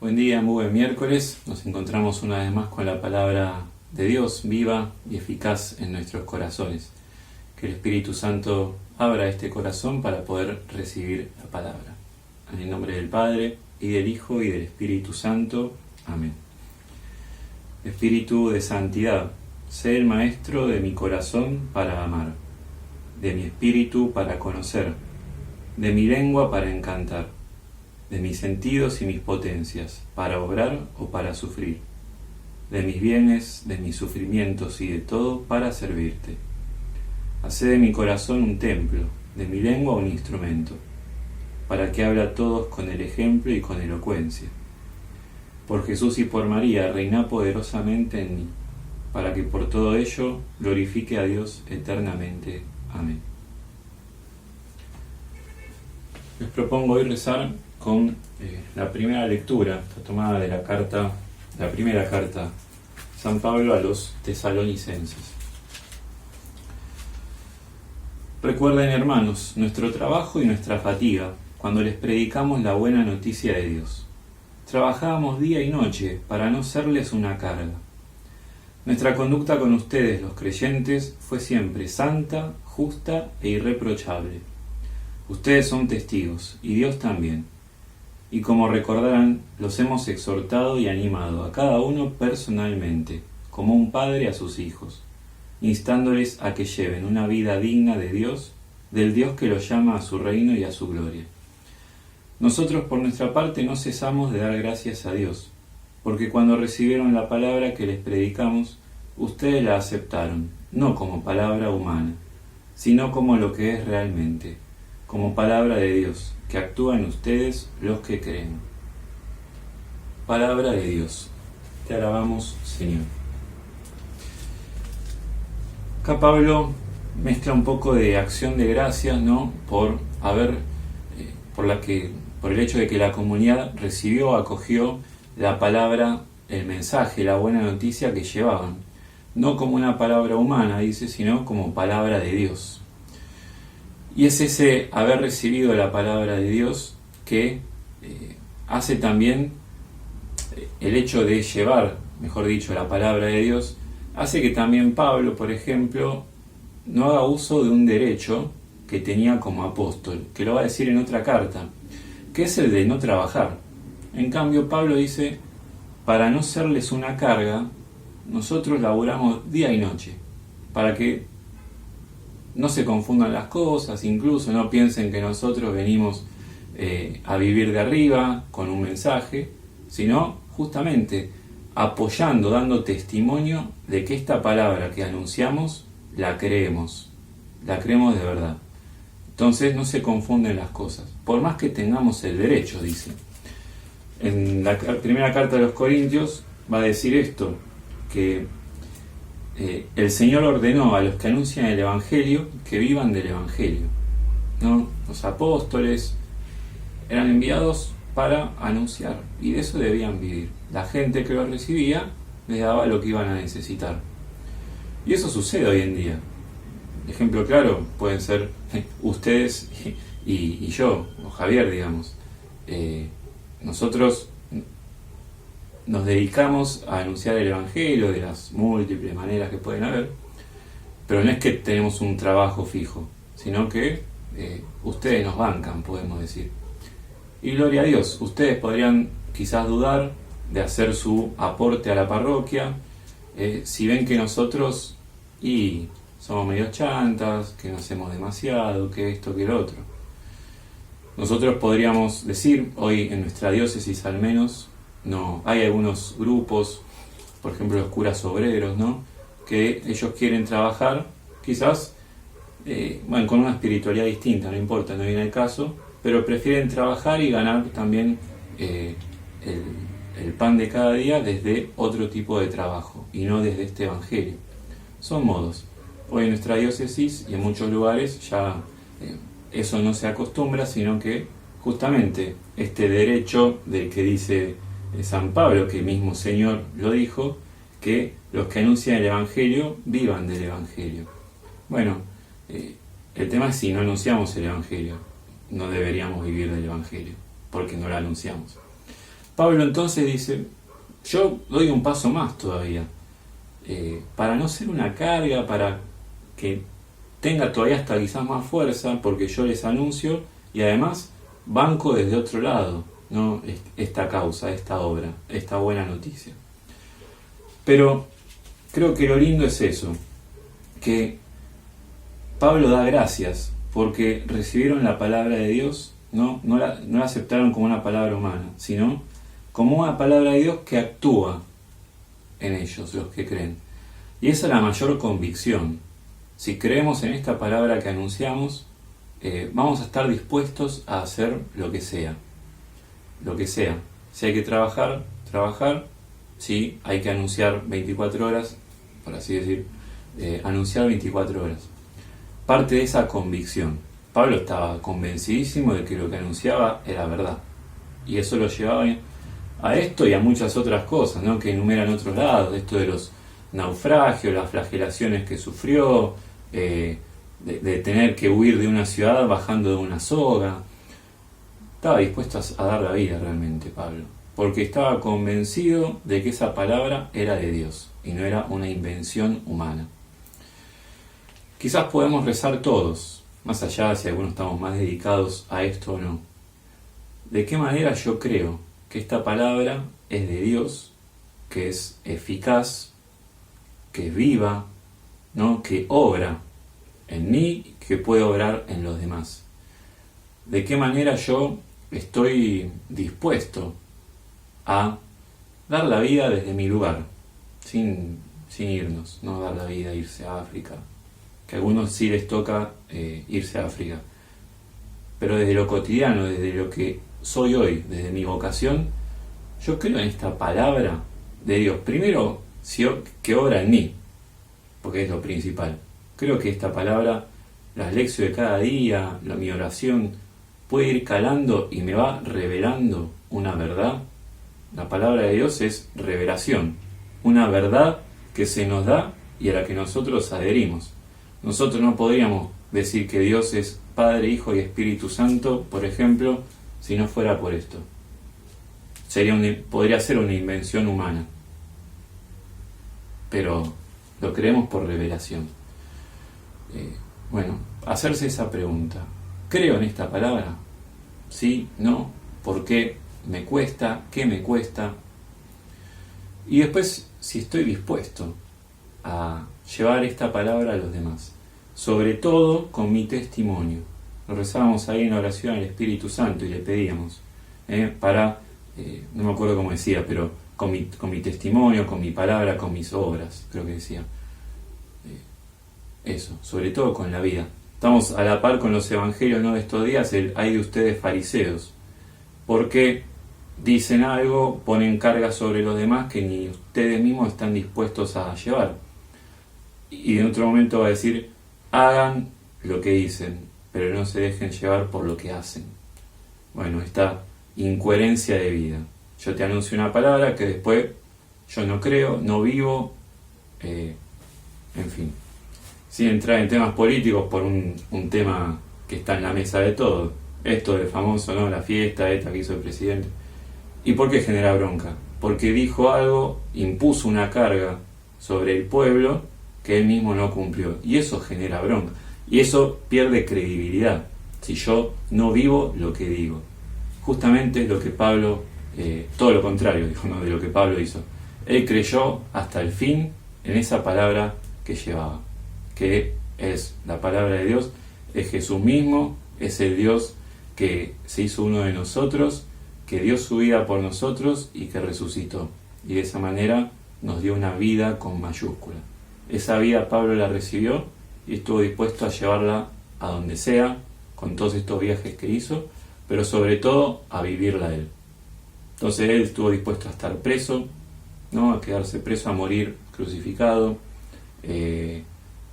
Buen día, muy buen miércoles. Nos encontramos una vez más con la palabra de Dios viva y eficaz en nuestros corazones. Que el Espíritu Santo abra este corazón para poder recibir la palabra. En el nombre del Padre, y del Hijo, y del Espíritu Santo. Amén. Espíritu de santidad, sé el maestro de mi corazón para amar, de mi espíritu para conocer, de mi lengua para encantar, de mis sentidos y mis potencias, para obrar o para sufrir, de mis bienes, de mis sufrimientos y de todo para servirte. Hacé de mi corazón un templo, de mi lengua un instrumento, para que hable a todos con el ejemplo y con elocuencia. Por Jesús y por María, reina poderosamente en mí, para que por todo ello glorifique a Dios eternamente. Amén. Les propongo hoy rezar con la primera lectura, está tomada de la primera carta San Pablo a los tesalonicenses. Recuerden, hermanos, nuestro trabajo y nuestra fatiga cuando les predicamos la buena noticia de Dios. Trabajábamos día y noche para no serles una carga. Nuestra conducta con ustedes, los creyentes, fue siempre santa, justa e irreprochable. Ustedes son testigos, y Dios también. Y como recordarán, los hemos exhortado y animado a cada uno personalmente, como un padre a sus hijos, instándoles a que lleven una vida digna de Dios, del Dios que los llama a su reino y a su gloria. Nosotros por nuestra parte no cesamos de dar gracias a Dios, porque cuando recibieron la palabra que les predicamos, ustedes la aceptaron, no como palabra humana, sino como lo que es realmente, como palabra de Dios, que actúa en ustedes los que creen. Palabra de Dios. Te alabamos, Señor. Acá Pablo mezcla un poco de acción de gracias, ¿no? Por el hecho de que la comunidad recibió, acogió la palabra, el mensaje, la buena noticia que llevaban. No como una palabra humana, dice, sino como palabra de Dios. Y es ese haber recibido la palabra de Dios que hace también el hecho de llevar, mejor dicho, la palabra de Dios, hace que también Pablo, por ejemplo, no haga uso de un derecho que tenía como apóstol, que lo va a decir en otra carta, que es el de no trabajar. En cambio, Pablo dice, para no serles una carga, nosotros laburamos día y noche, para que no se confundan las cosas, incluso no piensen que nosotros venimos a vivir de arriba con un mensaje, sino justamente apoyando, dando testimonio de que esta palabra que anunciamos la creemos de verdad. Entonces no se confunden las cosas, por más que tengamos el derecho, dice. En la primera carta de los Corintios va a decir esto, que el Señor ordenó a los que anuncian el Evangelio que vivan del Evangelio, ¿no? Los apóstoles eran enviados para anunciar, y de eso debían vivir. La gente que lo recibía les daba lo que iban a necesitar. Y eso sucede hoy en día. Ejemplo claro pueden ser ustedes y yo, o Javier, digamos. Nosotros nos dedicamos a anunciar el Evangelio de las múltiples maneras que pueden haber, pero no es que tenemos un trabajo fijo, sino que ustedes nos bancan, podemos decir. Y gloria a Dios, ustedes podrían quizás dudar de hacer su aporte a la parroquia, si ven que nosotros somos medio chantas, que no hacemos demasiado, que esto, que lo otro. Nosotros podríamos decir, hoy en nuestra diócesis al menos, no, hay algunos grupos, por ejemplo los curas obreros, ¿no? Que ellos quieren trabajar, quizás, con una espiritualidad distinta, no importa, no viene al caso, pero prefieren trabajar y ganar también el pan de cada día desde otro tipo de trabajo, y no desde este Evangelio. Son modos. Hoy en nuestra diócesis y en muchos lugares ya eso no se acostumbra, sino que justamente este derecho del que dice San Pablo, que el mismo Señor lo dijo, que los que anuncian el Evangelio vivan del Evangelio. Bueno, el tema es si no anunciamos el Evangelio, no deberíamos vivir del Evangelio, porque no lo anunciamos. Pablo entonces dice, yo doy un paso más todavía, para no ser una carga, para que tenga todavía hasta quizás más fuerza, porque yo les anuncio y además banco desde otro lado, ¿no? Esta causa, esta obra, esta buena noticia. Pero creo que lo lindo es eso, que Pablo da gracias porque recibieron la palabra de Dios, no la aceptaron como una palabra humana, sino como una palabra de Dios que actúa en ellos, los que creen. Y esa es la mayor convicción. Si creemos en esta palabra que anunciamos, vamos a estar dispuestos a hacer lo que sea. Lo que sea. Si hay que trabajar, trabajar. Si hay que anunciar 24 horas, por así decir, anunciar 24 horas. Parte de esa convicción. Pablo estaba convencidísimo de que lo que anunciaba era verdad. Y eso lo llevaba a esto y a muchas otras cosas, ¿no? Que enumeran otros lados. Esto de los naufragios, las flagelaciones que sufrió, de tener que huir de una ciudad bajando de una soga. Estaba dispuesto a dar la vida realmente Pablo, porque estaba convencido de que esa palabra era de Dios y no era una invención humana. Quizás podemos rezar todos, más allá de si algunos estamos más dedicados a esto o no. ¿De qué manera yo creo que esta palabra es de Dios, que es eficaz, que es viva, ¿no? Que obra en mí, que puede obrar en los demás? ¿De qué manera yo estoy dispuesto a dar la vida desde mi lugar, sin irnos, no dar la vida, irse a África, que a algunos sí les toca irse a África, pero desde lo cotidiano, desde lo que soy hoy, desde mi vocación, yo creo en esta palabra de Dios. Primero, que obra en mí, porque es lo principal. Creo que esta palabra, las lecciones de cada día, mi oración, puede ir calando y me va revelando una verdad. La palabra de Dios es revelación, una verdad que se nos da y a la que nosotros adherimos. Nosotros no podríamos decir que Dios es Padre, Hijo y Espíritu Santo, por ejemplo, si no fuera por esto. Podría ser una invención humana, pero lo creemos por revelación. Bueno, hacerse esa pregunta. ¿Creo en esta palabra? ¿Sí? ¿No? ¿Por qué? ¿Me cuesta? ¿Qué me cuesta? Y después, si estoy dispuesto a llevar esta palabra a los demás, sobre todo con mi testimonio. Lo rezábamos ahí en la oración al Espíritu Santo y le pedíamos no me acuerdo cómo decía, pero con mi testimonio, con mi palabra, con mis obras, creo que decía. Eso, sobre todo con la vida. Estamos a la par con los evangelios, ¿no?, de estos días, el "ay de ustedes fariseos", porque dicen algo, ponen cargas sobre los demás que ni ustedes mismos están dispuestos a llevar. Y en otro momento va a decir, hagan lo que dicen, pero no se dejen llevar por lo que hacen. Bueno, esta incoherencia de vida. Yo te anuncio una palabra que después yo no creo, no vivo, en fin. Sin entrar en temas políticos por un tema que está en la mesa de todos. Esto del famoso, ¿no?, la fiesta esta que hizo el presidente. ¿Y por qué genera bronca? Porque dijo algo, impuso una carga sobre el pueblo que él mismo no cumplió. Y eso genera bronca. Y eso pierde credibilidad si yo no vivo lo que digo. Justamente lo que Pablo, todo lo contrario, dijo, ¿no?, de lo que Pablo hizo. Él creyó hasta el fin en esa palabra que llevaba, que es la palabra de Dios, es Jesús mismo, es el Dios que se hizo uno de nosotros, que dio su vida por nosotros y que resucitó. Y de esa manera nos dio una vida con mayúscula. Esa vida Pablo la recibió y estuvo dispuesto a llevarla a donde sea, con todos estos viajes que hizo, pero sobre todo a vivirla él. Entonces él estuvo dispuesto a estar preso, ¿no?, a quedarse preso, a morir crucificado,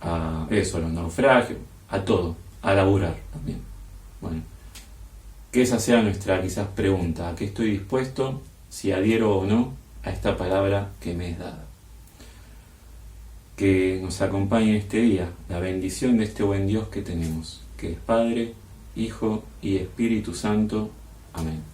a eso, a los naufragios, a todo, a laburar también. Bueno, que esa sea nuestra quizás pregunta: ¿a qué estoy dispuesto? Si adhiero o no a esta palabra que me es dada. Que nos acompañe este día la bendición de este buen Dios que tenemos, que es Padre, Hijo y Espíritu Santo. Amén.